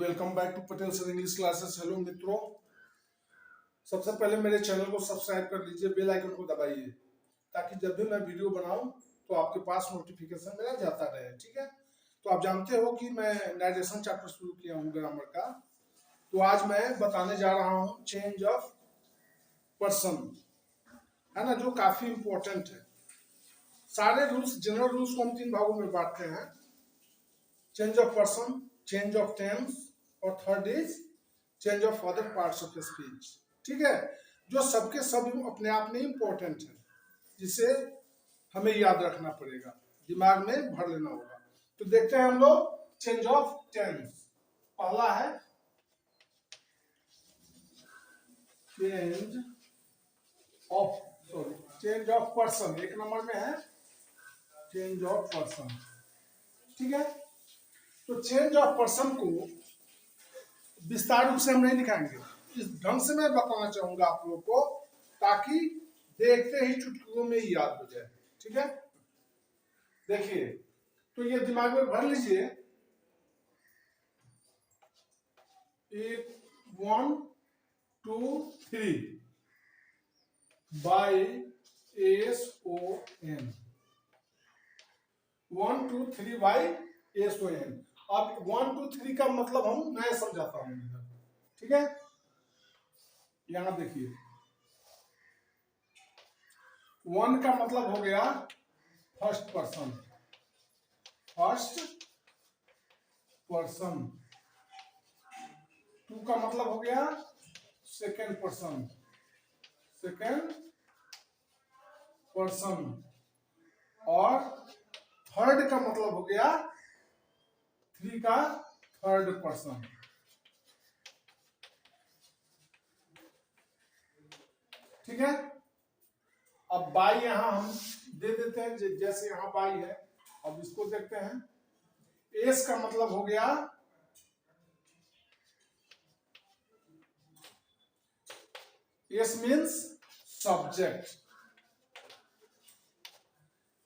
Welcome back to Patel sir English classes. Hello मित्रों, सबसे पहले मेरे चैनल को सब्सक्राइब कर लीजिए, बेल आइकन को दबाइए ताकि जब भी मैं वीडियो बनाऊं तो आपके पास नोटिफिकेशन मेरा जाता रहे। ठीक है, तो आप जानते हो कि मैं नारेशन चैप्टर शुरू किया हूं ग्रामर का। तो आज मैं बताने जा रहा हूं चेंज ऑफ पर्सन, है ना, जो काफी इंपॉर्टेंट है। सारे रूल्स, जनरल रूल्स को हम 3 भागों में बांटते हैं: change of person, change of tense और third is change of other parts of speech. ठीक है, जो सबके सब अपने आप में इंपॉर्टेंट है, जिसे हमें याद रखना पड़ेगा, दिमाग में भर लेना होगा। तो देखते हैं हम लोग चेंज ऑफ टेंस। पहला है चेंज ऑफ पर्सन। एक नंबर में है चेंज ऑफ पर्सन। ठीक है, तो चेंज ऑफ पर्सन को विस्तार रूप से हम नहीं दिखाएंगे, इस ढंग से मैं बताना चाहूंगा आप लोगों को ताकि देखते ही चुटकियों में ही याद हो जाए। ठीक है, देखिए, तो ये दिमाग में भर लीजिए। 1 2 3 बाई SON। 1 2 3 by SON। अब 1 2 3 का मतलब हम मैं समझाता हूं इधर। ठीक है, यहां देखिए, 1 का मतलब हो गया फर्स्ट पर्सन, फर्स्ट पर्सन। 2 का मतलब हो गया सेकेंड पर्सन, सेकेंड पर्सन। और थर्ड का मतलब हो गया 3 का थर्ड पर्सन। ठीक है, अब बाई यहां हम दे देते हैं, जैसे यहां बाई है। अब इसको देखते हैं। एस का मतलब हो गया S means subject,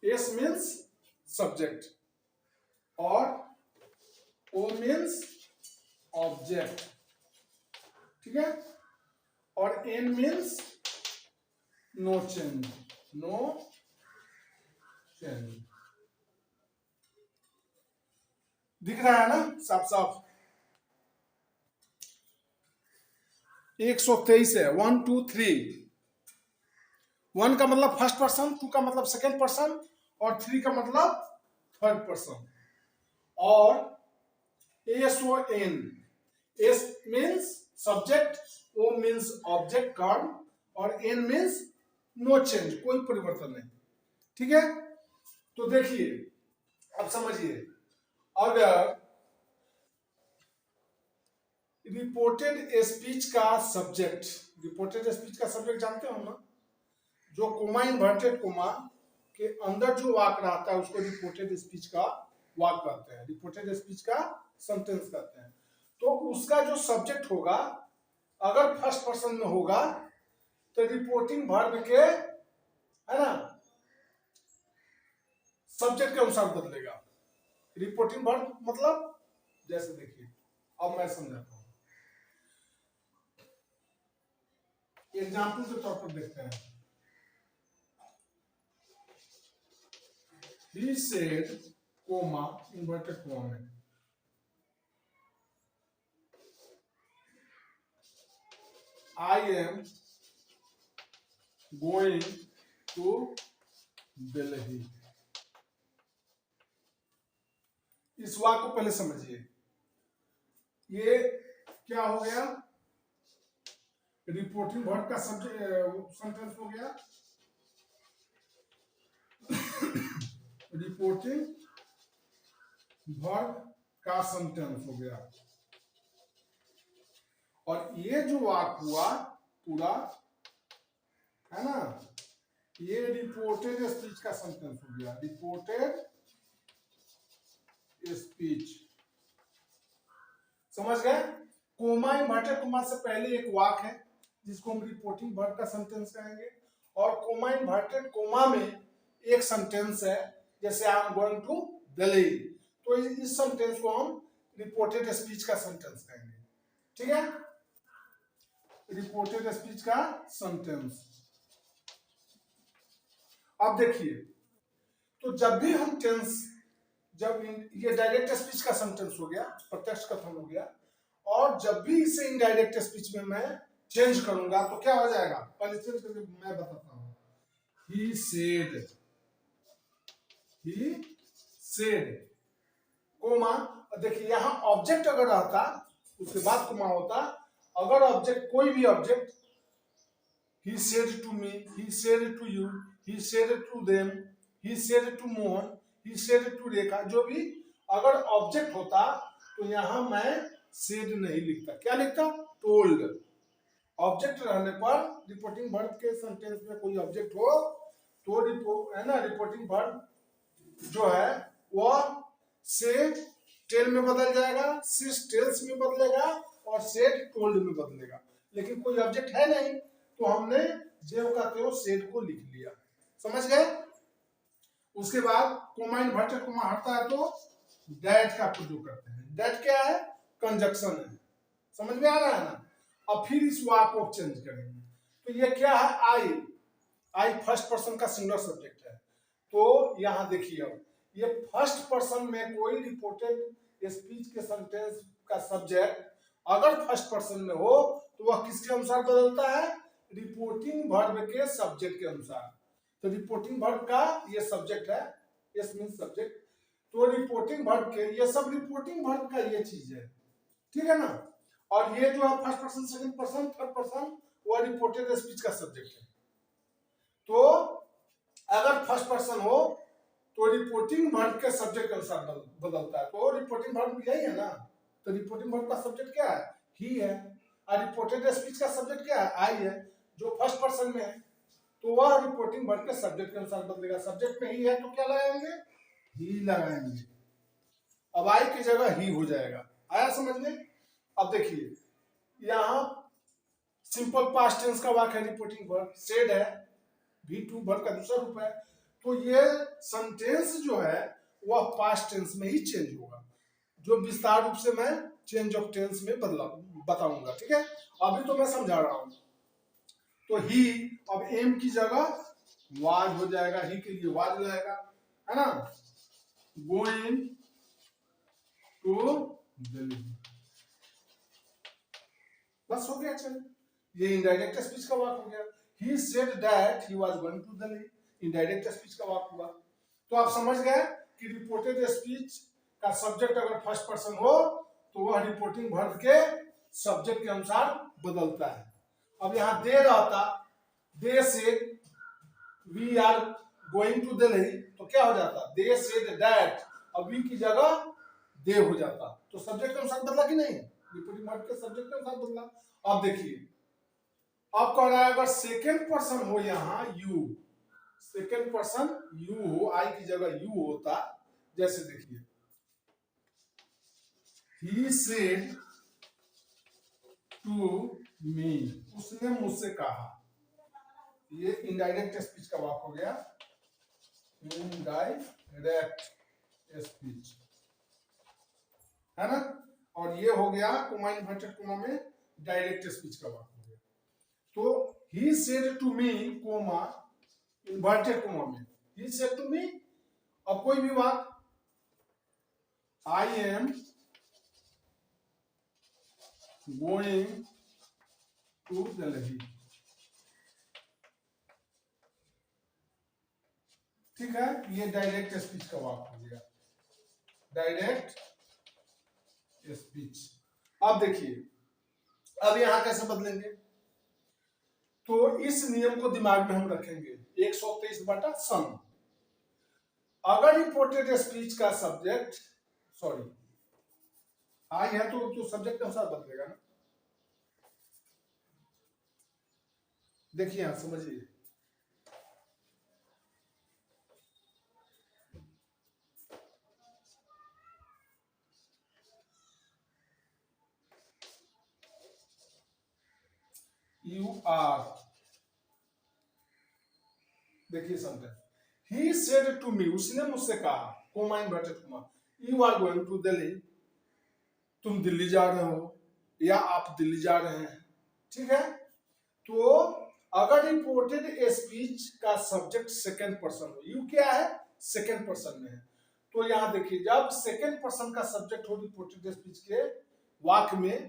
S means subject और ओ मीन्स ऑब्जेक्ट। ठीक है, और N means no change, no change. दिख रहा है ना साफ साफ? 123 है। 1 2 3। 1 का मतलब फर्स्ट पर्सन, 2 का मतलब सेकेंड पर्सन और 3 का मतलब थर्ड पर्सन। और SON, S means subject, O means object कर्म और एन मीन्स नो चेंज, कोई परिवर्तन नहीं। ठीक है, तो देखिए, अब समझिए, अगर रिपोर्टेड स्पीच का सब्जेक्ट, रिपोर्टेड स्पीच का सब्जेक्ट जानते हो ना, जो कोमा इन्वर्टेड कोमा के अंदर जो वाक रहता है उसको रिपोर्टेड स्पीच का वाक कहते हैं, रिपोर्टेड स्पीच का सेंटेंस कहते हैं। तो उसका जो सब्जेक्ट होगा, अगर फर्स्ट पर्सन में होगा तो रिपोर्टिंग वर्ब के, है ना, सब्जेक्ट के अनुसार बदलेगा। रिपोर्टिंग वर्ब मतलब, जैसे देखिए, अब मैं समझाता हूं, एग्जाम्पल के तौर पर देखते हैं। He said, comma, inverted comma में, I am going to Delhi। इस वाक्य को पहले समझिए। ये क्या हो गया? रिपोर्टिंग वर्ब का सेंटेंस हो गया, रिपोर्टिंग वर्ब का सेंटेंस हो गया। और ये जो वाक्य हुआ पूरा, है ना, ये रिपोर्टेड स्पीच का सेंटेंस हो गया, रिपोर्टेड स्पीच। समझ गए? कोमा इन्वर्टेड कोमा से पहले एक वाक्य है जिसको हम रिपोर्टिंग वर्ब का सेंटेंस कहेंगे, और कोमा इन्वर्टेड कोमा में एक सेंटेंस है, जैसे I am going to Delhi, तो इस सेंटेंस को हम रिपोर्टेड स्पीच का सेंटेंस कहेंगे, ठीक है। रिपोर्टेड स्पीच का सेंटेंस। अब देखिए, तो जब भी हम टेंस, जब ये डायरेक्ट स्पीच का सेंटेंस हो गया, प्रत्यक्ष कथन हो गया, और जब भी इसे इनडायरेक्ट स्पीच में मैं चेंज करूंगा तो क्या हो जाएगा, पहले चेंज करके मैं बताता हूं। He said, he said, comma, देखिए यहां ऑब्जेक्ट अगर रहता उसके बाद कोमा होता, अगर ऑब्जेक्ट, कोई भी object, he said to me, he said to you, he said to them, he said to Mohan, he said to रेखा, जो भी अगर ऑब्जेक्ट होता तो यहां मैं said नहीं लिखता, क्या लिखता, told। ऑब्जेक्ट रहने पर रिपोर्टिंग वर्ब के सेंटेंस में कोई ऑब्जेक्ट हो तो है ना, रिपोर्टिंग वर्ब जो है वह से टेल में बदल जाएगा, से टेल्स में बदलेगा और सेड टोल्ड में बदलेगा। लेकिन कोई ऑब्जेक्ट है नहीं तो हमने जेव का त्यों सेड को लिख लिया, समझ गए। उसके बाद कोमा इन्वर्टेड कोमा हटता है तो दैट का प्रयोग करते हैं। दैट क्या है, कंजक्शन है, समझ में आ रहा है ना। अब फिर इस वाक को चेंज करेंगे, तो ये क्या है, आई, आई फर्स्ट पर्सन का सिंगुलर सब्जेक्ट है। तो यहां देखिए, अब ये फर्स्ट पर्सन में कोई रिपोर्टेड स्पीच के सेंटेंस का सब्जेक्ट अगर फर्स्ट पर्सन में हो तो वह किसके अनुसार बदलता है, रिपोर्टिंग वर्ब के सब्जेक्ट के अनुसार। तो रिपोर्टिंग वर्ब का ये सब्जेक्ट है, यस मींस सब्जेक्ट, तो रिपोर्टिंग वर्ब के, ये सब रिपोर्टिंग वर्ब का ये चीज है, ठीक है ना। और ये जो है first person, second person, third person, वो रिपोर्टेड स्पीच का सब्जेक्ट है। तो अगर फर्स्ट पर्सन हो तो रिपोर्टिंग वर्ब के सब्जेक्ट के अनुसार बदलता है। तो रिपोर्टिंग वर्ब यही है ना, तो रिपोर्टिंग वर्ब का सब्जेक्ट क्या है, ही है, और रिपोर्टेड स्पीच का सब्जेक्ट क्या है, आई है, जो फर्स्ट पर्सन में है, तो वह रिपोर्टिंग वर्ब के सब्जेक्ट के अनुसार बदलेगा। सब्जेक्ट में ही है तो क्या लगाएंगे, ही लगाएंगे। अब आई की जगह ही हो जाएगा, आया समझ में। अब देखिए, यहां सिंपल पास्ट टेंस का वाक्य है, रिपोर्टिंग वर्ब सेड है, V2 वर्ब का दूसरा रूप है, तो ये सेंटेंस जो है वह पास्ट टेंस में ही चेंज होगा, जो विस्तार रूप से मैं चेंज ऑफ टेंस में बताऊंगा, ठीक है। अभी तो मैं समझा रहा हूं। तो ही अब एम की जगह वाज हो जाएगा, ही के लिए वाज रहेगा, है ना। गोइंग टू दिल्ली, बस हो गया। चल, ये इनडायरेक्ट स्पीच का वाक्य हो गया। He said that he was going to Delhi, indirect speech का वाक्य हुआ। तो आप समझ गए कि रिपोर्टेड स्पीच का सब्जेक्ट अगर फर्स्ट पर्सन हो तो वह रिपोर्टिंग वर्ब के सब्जेक्ट के अनुसार बदलता है। अब यहाँ दे रहता, they said we are going to Delhi, तो क्या हो जाता, दे सेड दैट, अब वी की जगह दे हो जाता, तो सब्जेक्ट के अनुसार बदला कि नहीं, रिपोर्टिंग वर्ब के सब्जेक्ट के अनुसार बदला। अब देखिए, अब कह रहा है अगर सेकेंड पर्सन हो, यहां यू, सेकेंड पर्सन यू हो, आई की जगह यू होता, जैसे देखिए, he said to me, उसने मुझसे कहा, ये इनडायरेक्ट स्पीच का वाक्य हो गया, इनडायरेक्ट स्पीच, है ना। और ये हो गया कोमा इन्वर्टेड कोमा में डायरेक्ट स्पीच का वाक्य हो गया। तो he said to me, coma inverted coma में, he said to me, अब कोई भी बात, I am going to Delhi, ठीक है, ये डायरेक्ट स्पीच का वाक्य हो गया, डायरेक्ट स्पीच। अब देखिए, अब यहां कैसे बदलेंगे, तो इस नियम को दिमाग में हम रखेंगे, 123/सन। अगर रिपोर्टेड स्पीच का सब्जेक्ट, सॉरी आई है तो सब्जेक्ट के अनुसार बदलेगा ना। देखिए यहां समझिए, यू आर, देखिए sentence, he said to me, उसने मुझसे कहा, comma inverted comma, you are going to Delhi, तुम दिल्ली जा रहे हो या आप दिल्ली जा रहे हैं, ठीक है। तो अगर रिपोर्टेड स्पीच का सब्जेक्ट सेकंड पर्सन हो, यू क्या है, सेकंड पर्सन में है, तो यहां देखिए जब सेकंड पर्सन का सब्जेक्ट हो रिपोर्टेड स्पीच के वाक्य में,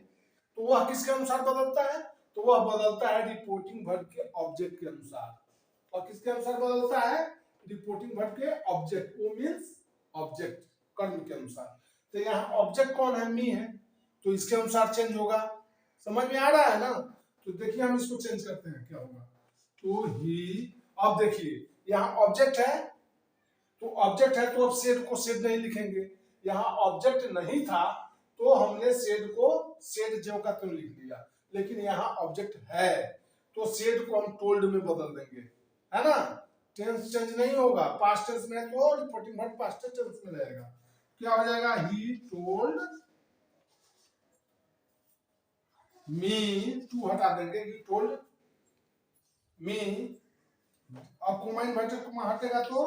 तो वह किसके अनुसार बदलता है, तो वह बदलता है रिपोर्टिंग वर्ब के ऑब्जेक्ट के अनुसार। और किसके अनुसार बदलता है, रिपोर्टिंग वर्ब के ऑब्जेक्ट, वो मींस ऑब्जेक्ट कर्म के अनुसार। तो यहाँ ऑब्जेक्ट कौन है, मी है, तो इसके अनुसार चेंज होगा। समझ में आ रहा है ना। तो देखिए हम इसको चेंज करते हैं, क्या होगा, तो ही, अब देखिए यहाँ ऑब्जेक्ट है, तो ऑब्जेक्ट है तो अब सेड को सेड नहीं लिखेंगे, यहाँ ऑब्जेक्ट नहीं था तो हमने सेड को सेड ज्यों का त्यों लिख दिया, लेकिन यहाँ ऑब्जेक्ट है तो सेड को हम टोल्ड में बदल देंगे, है ना। टेंस चेंज नहीं होगा, पास्ट टेंस में है तो रिपोर्टिंग वर्ब पास्ट टेंस में रहेगा। क्या हो जाएगा, ही टोल्ड मी, टू हटा देंगे, ही टोल्ड मी, अब कोमा इन्वर्टेड कोमा हटेगा तो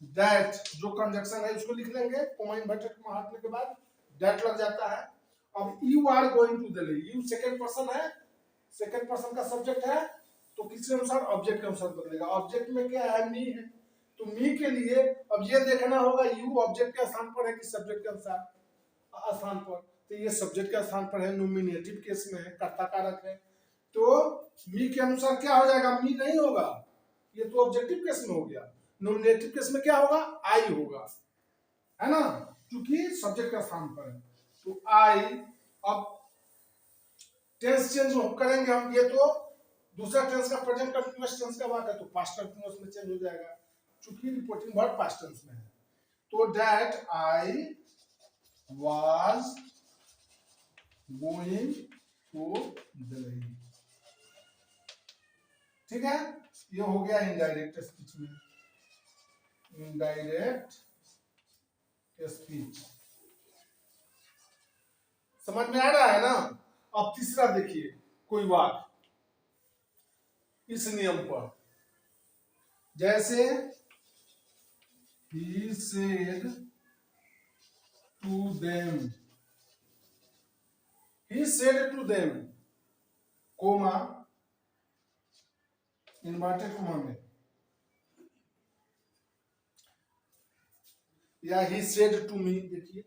दैट, जो कंजक्शन है उसको लिख लेंगे, कोमा इन्वर्टेड कोमा हटने के बाद दैट लग जाता है। अब you are going to Delhi, you second person है, सेकंड पर्सन का सब्जेक्ट है, तो किसके अनुसार, ऑब्जेक्ट के अनुसार बदलेगा। ऑब्जेक्ट में क्या है, मी है, तो मी के लिए अब ये देखना होगा यू ऑब्जेक्ट के स्थान पर है कि सब्जेक्ट के अनुसार स्थान पर, तो ये सब्जेक्ट के स्थान पर है, नोमिनेटिव केस में है, कर्ता कारक है, तो मी के अनुसार क्या हो जाएगा, मी नहीं होगा, ये तो ऑब्जेक्टिव केस में हो गया। नोमिनेटिव केस में क्या होगा, आई होगा, है ना, क्योंकि सब्जेक्ट का स्थान पर है, तो आई। अब टेंस चेंज करेंगे हम, ये तो दूसरा टेंस का प्रेजेंट कंटीन्यूअस टेंस का वाक्य है, तो पास्ट कंटीन्यूअस में चेंज हो जाएगा, क्योंकि रिपोर्टिंग वर्ब पास्ट टेंस में है। तो that I was going to Delhi, ठीक है, ये हो गया इनडायरेक्ट स्पीच में, इनडायरेक्ट स्पीच। समझ में आ रहा है ना। अब तीसरा देखिए, कोई वाक्य इस नियम पर, जैसे he said to them, he said to them, coma inverted coma में, या he said to me, देखिए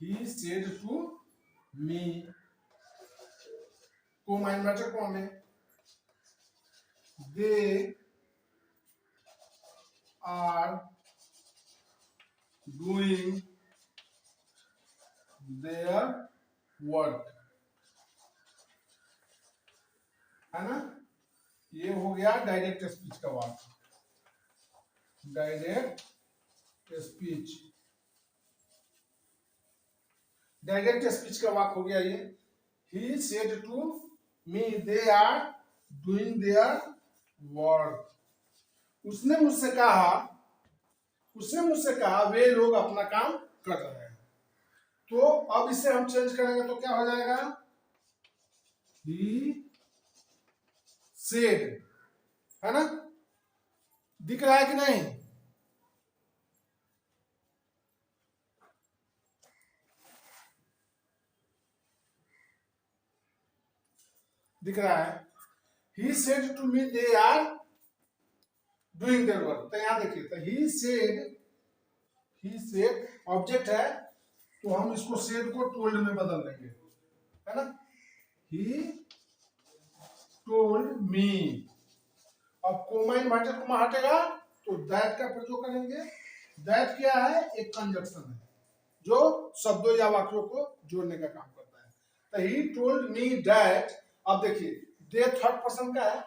he said to me, coma inverted coma में, they are doing their work, है ना। ये हो गया डायरेक्ट स्पीच का वाक्य, डायरेक्ट स्पीच, डायरेक्ट स्पीच का वाक्य हो गया ये। He said to me they are doing their work, उसने मुझसे कहा वे लोग अपना काम कर रहे हैं। तो अब इसे हम चेंज करेंगे तो क्या हो जाएगा, ही सेड, है ना, दिख रहा है कि नहीं, दिख रहा है। He said to me they are doing their work, तो यहां देखिए, तो ही सेड ऑब्जेक्ट है, तो हम इसको सेड को टोल्ड में बदल देंगे, है ना, ही टोल्ड मी। अब कोमा इन्वर्टेड कोमा हटेगा तो दैट का प्रयोग करेंगे। दैट क्या है, एक कंजक्शन है जो शब्दों या वाक्यों को जोड़ने का काम करता है। तो ही टोल्ड मी दैट, अब देखिए दे थर्ड पर्सन का है,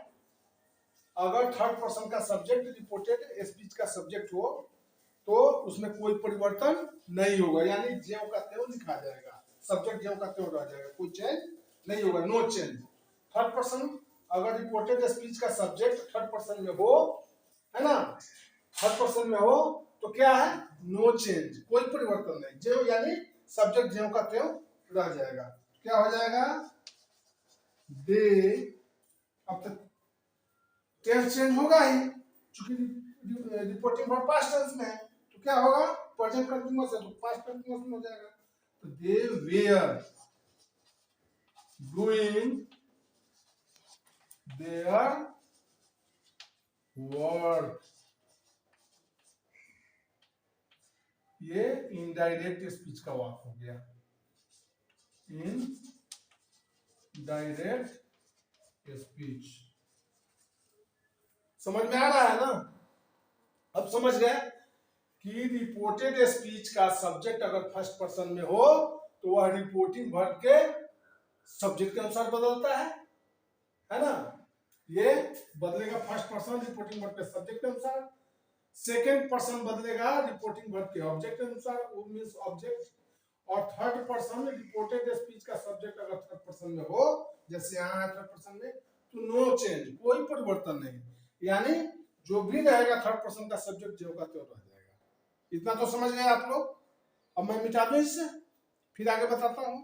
अगर थर्ड पर्सन का सब्जेक्ट रिपोर्टेड स्पीच का सब्जेक्ट हो तो उसमें कोई परिवर्तन नहीं होगा, यानी ज्यों का त्यों लिखा जाएगा, सब्जेक्ट ज्यों का त्यों रह जाएगा, कोई चेंज नहीं होगा, नो चेंज। थर्ड पर्सन अगर रिपोर्टेड स्पीच का सब्जेक्ट थर्ड पर्सन में हो, है ना, थर्ड पर्सन में हो तो क्या है, नो चेंज, कोई परिवर्तन नहीं, ज्यों यानी सब्जेक्ट ज्यों का त्यों रह जाएगा। क्या हो जाएगा, दे, अब तक टेंस चेंज होगा ही, क्योंकि रिपोर्टिंग वर्ब पास्ट टेंस में है, तो क्या होगा, प्रेजेंट कंटीन्यूअस है तो पास्ट कंटीन्यूअस में हो जाएगा। दे वेयर डूइंग देयर वर्क। ये इनडायरेक्ट स्पीच का वाक्य हो गया, इनडायरेक्ट स्पीच। समझ में आ रहा है ना? अब समझ गए कि रिपोर्टेड स्पीच का सब्जेक्ट अगर फर्स्ट पर्सन में हो तो वह रिपोर्टिंग वर्ब के सब्जेक्ट के अनुसार बदलता है ना? ये बदलेगा फर्स्ट पर्सन रिपोर्टिंग वर्ब के सब्जेक्ट के अनुसार, सेकेंड पर्सन बदलेगा रिपोर्टिंग वर्ब के ऑब्जेक्ट के अनुसार, वो मींस ऑब्जेक्ट, और थर्ड पर्सन रिपोर्टेड स्पीच का सब्जेक्ट अगर थर्ड पर्सन में हो, जैसे यहाँ है थर्ड पर्सन में, तो नो चेंज, कोई परिवर्तन नहीं, यानी जो भी रहेगा थर्ड पर्सन का सब्जेक्ट जो का त्यों रह जाएगा। इतना तो समझ गए आप लोग? अब मैं मिटा दूं इससे, फिर आगे बताता हूं।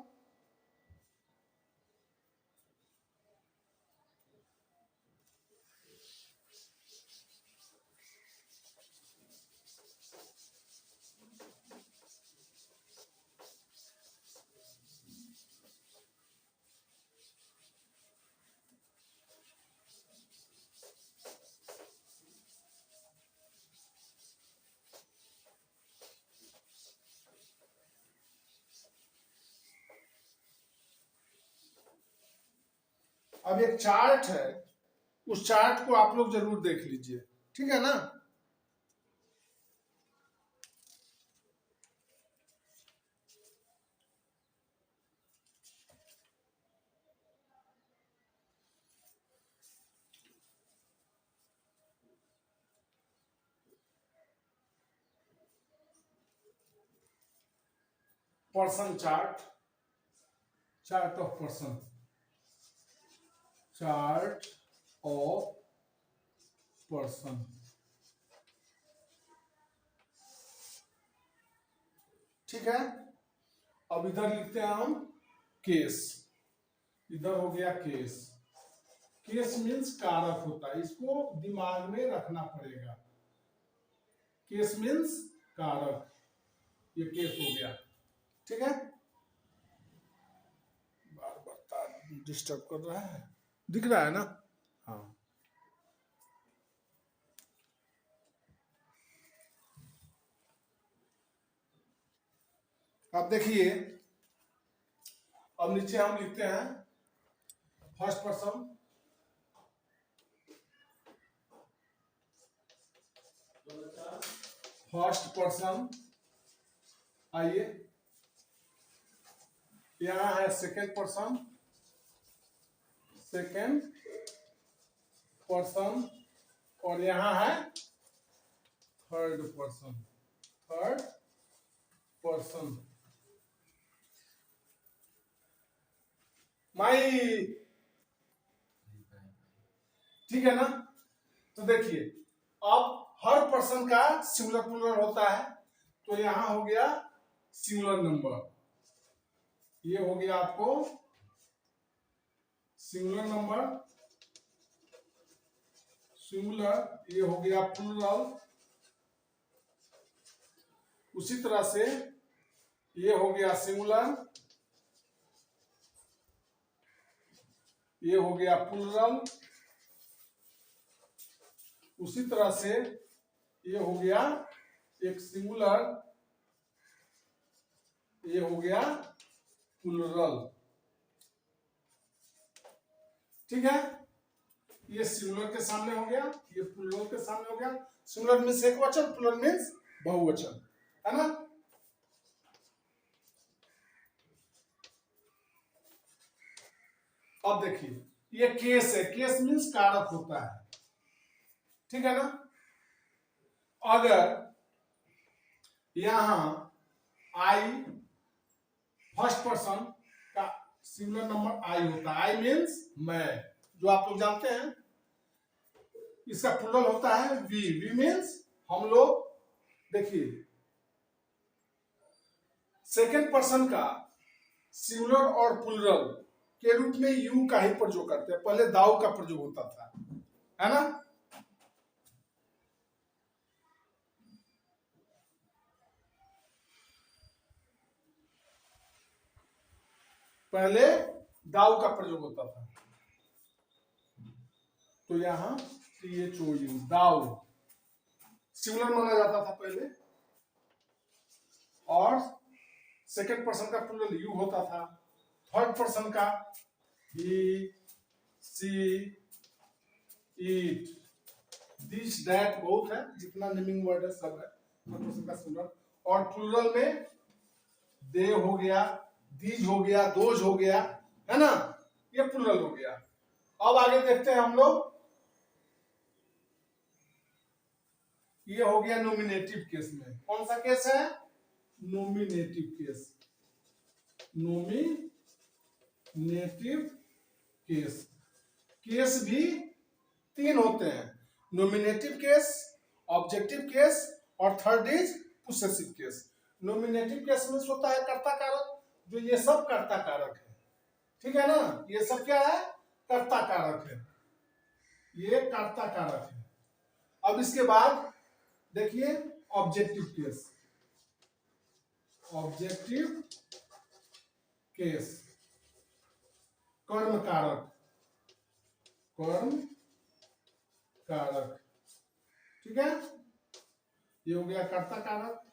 अब एक चार्ट है, उस चार्ट को आप लोग जरूर देख लीजिए, ठीक है ना? Person chart, chart of person, chart of person. ठीक है, अब इधर लिखते हैं हम केस, इधर हो गया केस। केस मीन्स कारक होता है, इसको दिमाग में रखना पड़ेगा। केस मीन्स कारक, ये केस हो गया, ठीक है? बार बार तार डिस्टर्ब कर रहा है, दिख रहा है ना? हाँ, अब देखिए, अब नीचे हम लिखते हैं फर्स्ट पर्सन, फर्स्ट पर्सन। आइए, यहां है सेकेंड पर्सन, सेकेंड पर्सन, और यहां है थर्ड पर्सन, थर्ड पर्सन। माई, ठीक है ना? तो देखिए, अब हर पर्सन का सिंगुलर प्लूरल होता है, तो यहां हो गया सिंगुलर नंबर, ये हो गया आपको सिंगुलर नंबर, सिंगुलर, ये हो गया प्लूरल। उसी तरह से ये हो गया सिंगुलर, ये हो गया प्लूरल। उसी तरह से ये हो गया एक सिंगुलर, ये हो गया प्लूरल, ठीक है? ये सिंगुलर के सामने हो गया, ये प्लूरल के सामने हो गया। सिंगुलर मीन्स एक वचन, प्लूरल मीन्स बहुवचन, है ना? अब देखिए, ये केस है, केस मीन्स कारक होता है, ठीक है ना? अगर यहां आई, फर्स्ट पर्सन का सिंगुलर नंबर आई होता है, आई मीन्स मैं, जो आप लोग जानते हैं। इसका प्लूरल होता है वी, वी मीन्स हम लोग। देखिए, सेकेंड पर्सन का सिंगुलर और प्लूरल के रूप में यू का ही प्रयोग करते हैं, पहले दाऊ का प्रयोग होता था, है ना? पहले दाउ का प्रयोग होता था, तो यहां THOU दाउ सिंगुलर माना जाता था पहले, और सेकंड पर्सन का प्लूरल यू होता था, थर्ड पर्सन का ही, सी, इट, दिस, दैट बहुत है, जितना नेमिंग वर्ड है सब है थर्ड पर्सन का सिंगुलर। और प्लूरल में दे हो गया, दीज हो गया, दोज हो गया, है ना, ये प्लूरल हो गया। अब आगे देखते हैं हम लोग, ये हो गया नोमिनेटिव केस में। कौन सा केस है? Nominative case. Nominative case, case भी तीन होते हैं, नोमिनेटिव केस, ऑब्जेक्टिव केस, और third is possessive case. Nominative case में होता है कर्ता कारक, जो ये सब कर्ता कारक है, ठीक है ना, ये सब क्या है? कर्ता कारक है, ये कर्ता कारक है। अब इसके बाद देखिए ऑब्जेक्टिव केस। ऑब्जेक्टिव केस कर्म कारक, कर्म कारक, ठीक है, ये हो गया कर्ता कारक।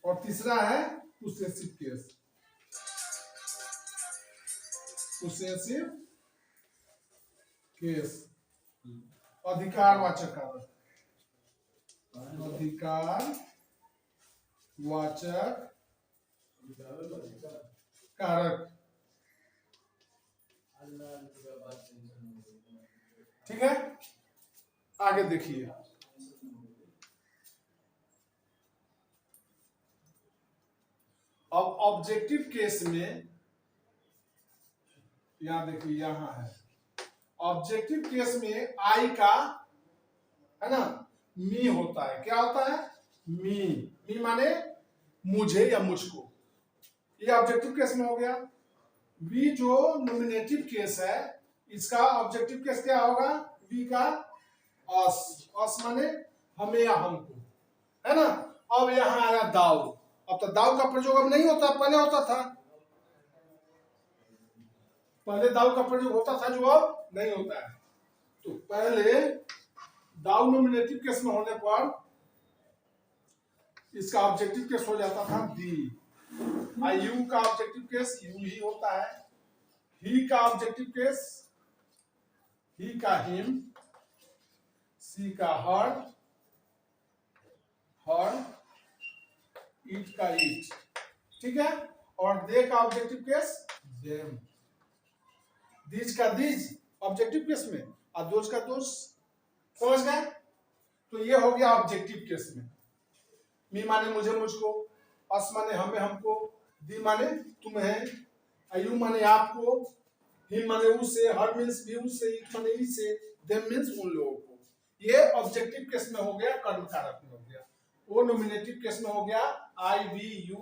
और तीसरा है पोसेसिव केस। पोसेसिव केस अधिकारवाचक कारक, अधिकारवाचक कारक, ठीक है। आगे देखिए, अब ऑब्जेक्टिव केस में, यहां देखिए, यहां है ऑब्जेक्टिव केस में आई का, है ना, मी होता है। क्या होता है? मी माने मुझे या मुझको, ये ऑब्जेक्टिव केस में हो गया। वी जो नोमिनेटिव केस है, इसका ऑब्जेक्टिव केस क्या होगा? वी का अस, अस माने हमें या हमको, है ना। अब यहां आया दाउ। अब तो दाउ का प्रयोग अब नहीं होता, पहले होता था, पहले दाउ का प्रयोग होता था, जो अब नहीं होता है। तो पहले दाउ नोमिनेटिव केस में होने पर इसका ऑब्जेक्टिव केस हो जाता था दी। यू का ऑब्जेक्टिव केस यू ही होता है। ही का ऑब्जेक्टिव केस ही का हिम, सी का हर, हर, इट का इट, ठीक है। और दे का ऑब्जेक्टिव केस देम, दीज का दीज ऑब्जेक्टिव केस में, और दोज का दोज, समझ गए। तो ये हो गया ऑब्जेक्टिव केस में। मी माने मुझे मुझको, अस माने हमें हमको, दी माने तुम्हें, यू माने आपको, हिम माने उससे, हर मीन्स भी उससे, इट माने इससे, देम मीन्स उन लोगों को। ये ऑब्जेक्टिव केस में हो गया, कर्म कारक में हो गया। वो नोमिनेटिव केस में हो गया I, we, you,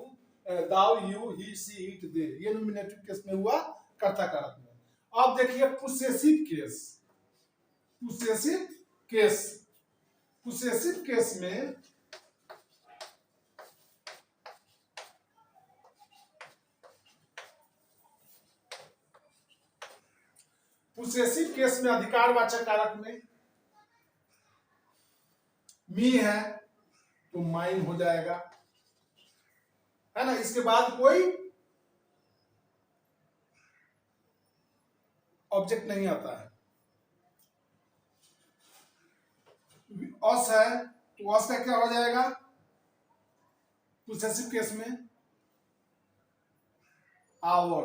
thou, you, he, she, it, they, ये नोमिनेटिव केस में हुआ, कर्ता कारक में। अब देखिए possessive case. Possessive case, possessive case में पोसेसिव केस में अधिकारवाचक कारक में मी है तो माइन हो जाएगा, है ना। इसके बाद कोई ऑब्जेक्ट नहीं आता है। अस है तो अस का क्या हो जाएगा पोसेसिव केस में? आवर,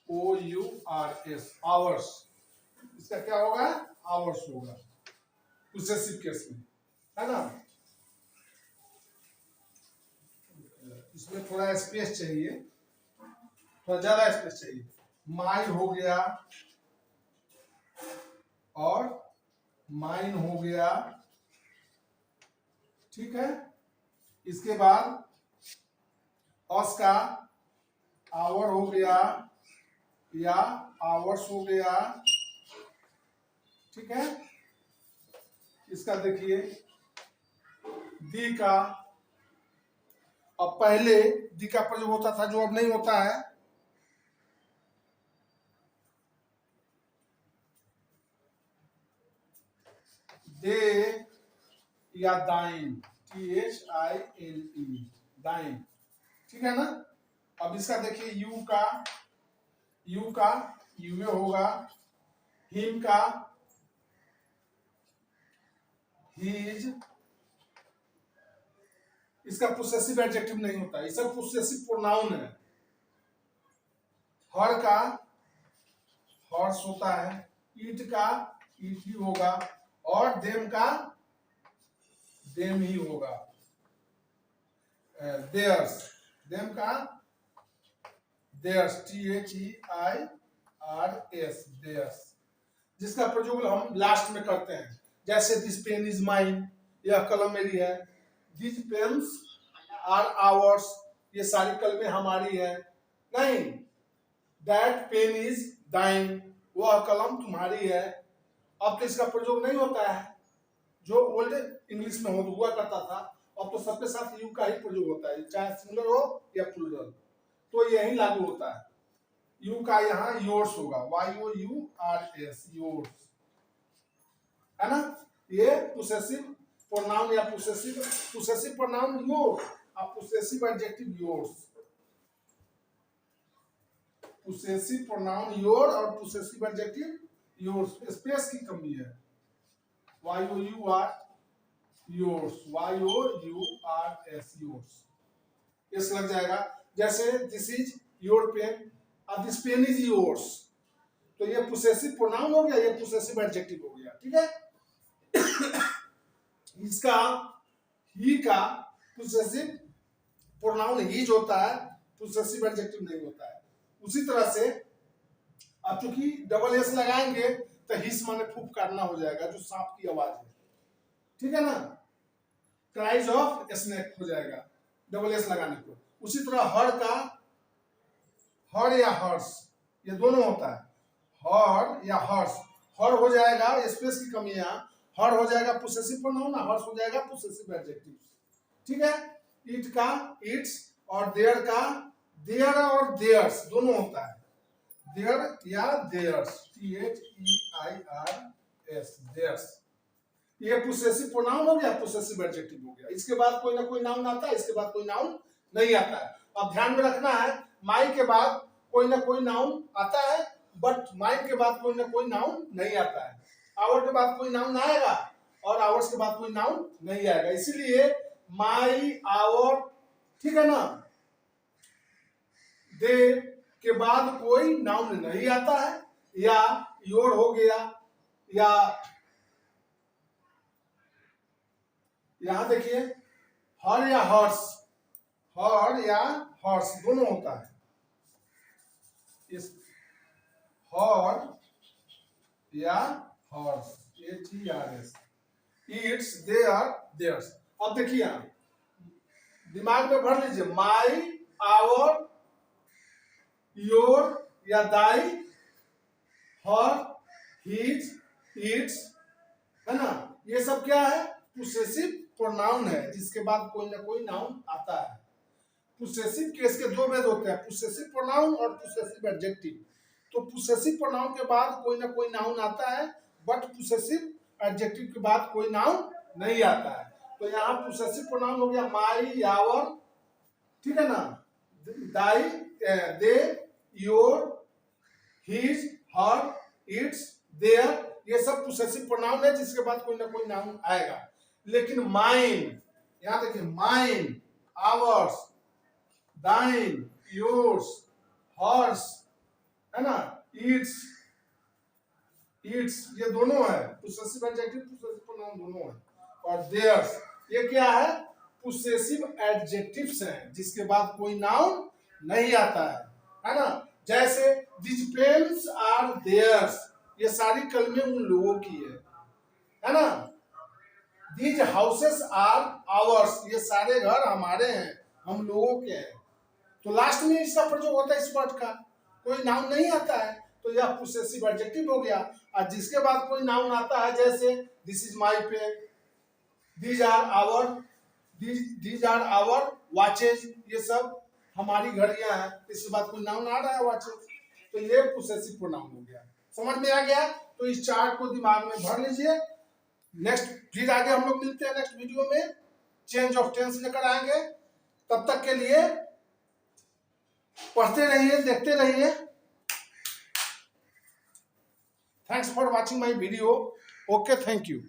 OURS, आवर्स, इसका क्या होगा? आवर्स होगा पोसेसिव केस में, है ना। इसमें थोड़ा स्पेस चाहिए, थोड़ा ज्यादा स्पेस चाहिए। माई हो गया और माइन हो गया, ठीक है। इसके बाद अस का आवर हो गया या आवर्स हो गया, ठीक है। इसका देखिए दी का, अब पहले दी का प्रयोग होता था जो अब नहीं होता है। दे या दाइन, THINE, दाइन, ठीक है ना। अब इसका देखिए यू का यूए होगा, हिम का हीज, इसका पोसेसिव एडजेक्टिव नहीं होता, ये सब पोसेसिव प्रोनाउन है। हर का हॉर्स होता है, ईट का ईट ही होगा, और देम का देम ही होगा, देयर्स, देम का देयर्स, THEIRS, देयर्स, जिसका प्रयोग हम लास्ट में करते हैं। जैसे दिस पेन इज माइन, यह कलम मेरी है। दिस पेन्स आर आवर्स, ये सारी कलमें हमारी है। नहीं, दैट पेन इज दाइन, वह कलम तुम्हारी है। अब तो इसका प्रयोग नहीं होता है, जो ओल्ड इंग्लिश में हुआ करता था। अब तो सबके साथ यू का ही प्रयोग होता है, चाहे सिंगुलर हो या प्लूरल, तो यही लागू होता है। यू का यहाँ योर्स होगा, YOURS, योर्स, है ना। ये पोसेसिव प्रोनाउन या पोसेसिव प्रोनाउन योर, और possessive adjective yours. Possessive pronoun your और पोसेसिव एडजेक्टिव योर्स, स्पेस की कमी है। YOUR, योर्स, YOURS, योर्स, इस लग जाएगा। जैसे दिस इज योर पेन, अब दिस पेन इज योर्स, तो ये पोसेसिव प्रोनाउन हो गया, ये पोसेसिव एडजेक्टिव हो गया, ठीक है। इसका ही का पोसेसिव प्रोनाउन हीज होता है, पोसेसिव एडजेक्टिव नहीं होता है। उसी तरह से अब चूंकि डबल एस लगाएंगे तो हिस माने फुफकारना हो जाएगा, जो सांप की आवाज है, ठीक है ना। क्राइज ऑफ स्नेक हो जाएगा डबल एस लगाने को। उसी तरह हर का हर या हर्स, ये दोनों होता है, हर या हर्स। हर हो जाएगा, स्पेस की कमी है, हर हो जाएगा पोसेसिव प्रोनाउन, हर्स हो जाएगा पोसेसिव एडजेक्टिव, ठीक है। इट का इट्स, और देयर का देयर और देयर्स दोनों होता है, देयर या देयर्स, THEIRS, देयर्स। ये पोसेसिव प्रोनाउन हो गया, पोसेसिव एडजेक्टिव हो गया। इसके बाद कोई ना कोई नाउन आता है, इसके बाद कोई नाउन नहीं आता है। अब ध्यान में रखना है, माई के बाद कोई ना कोई नाउन आता है, बट माइन के बाद कोई ना कोई नाउन नहीं आता है। आवर के बाद कोई नाउन आएगा, और आवर्स के बाद कोई नाउन नहीं आएगा। इसीलिए माई, आवर, ठीक है ना, दे के बाद कोई नाउन नहीं आता है, या योर हो गया, या यहां देखिए हर या हर्स, हर या हर्स दोनों होता है। इस हर या hers, HERS, its, their, theirs. अब देखिए यहां दिमाग में भर लीजिए, माई, आवर, योर या दाई, हर, हिज, इट्स, है ना। ये सब क्या है, पोसेसिव प्रोनाउन है, जिसके बाद कोई ना कोई नाउन आता है। पोसेसिव केस के दो भेद होते हैं, पोसेसिव प्रोनाउन और पोसेसिव एडजेक्टिव। तो पोसेसिव प्रोनाउन के बाद कोई ना कोई नाउन आता है, बट पोसेसिव एडजेक्टिव के बाद कोई नाउन नहीं आता है। तो यहाँ पोसेसिव प्रोनाउन हो गया माई, यावर, ठीक है ना, thy, they, your, his, her, its, their, ये सब पोसेसिव प्रोनाउन है, जिसके बाद कोई ना कोई नाउन आएगा। लेकिन माइन, यहां देखिए माइन, आवर्स, दाइन, योर्स, हर्स, है ना, इट्स, इट्स, ये दोनों है पोसेसिव एडजेक्टिव, पोसेसिव प्रोनाउन दोनों है। और देयर्स, ये क्या है, पोसेसिव एडजेक्टिव्स हैं, जिसके बाद कोई नाउन नहीं आता है ना। जैसे दिस पेन्स आर देयर्स, ये सारी कलमें उन लोगों की है ना। दीज हाउसेस आर आवर्स, ये सारे घर हमारे हैं, हम लोगों के हैं। तो लास्ट में इसका प्रयोग होता है इस वर्ड का, कोई नाउन नहीं आता है, तो यह पोसेसिव एडजेक्टिव हो गया। और जिसके बाद कोई नाउन आता है जैसे this is my pen, these are our watches, ये सब हमारी घड़ियां हैं। इसके बाद कोई नाउन आ रहा है वॉचेज, तो ये पोसेसिव प्रोनाउन हो गया। समझ में आ गया? तो इस चार्ट को दिमाग में भर लीजिए। नेक्स्ट फिर आगे हम लोग मिलते हैं नेक्स्ट वीडियो में, चेंज ऑफ टेंस लेकर आएंगे। तब तक के लिए पढ़ते रहिए, देखते रहिए। Thanks for watching my video. Okay, thank you.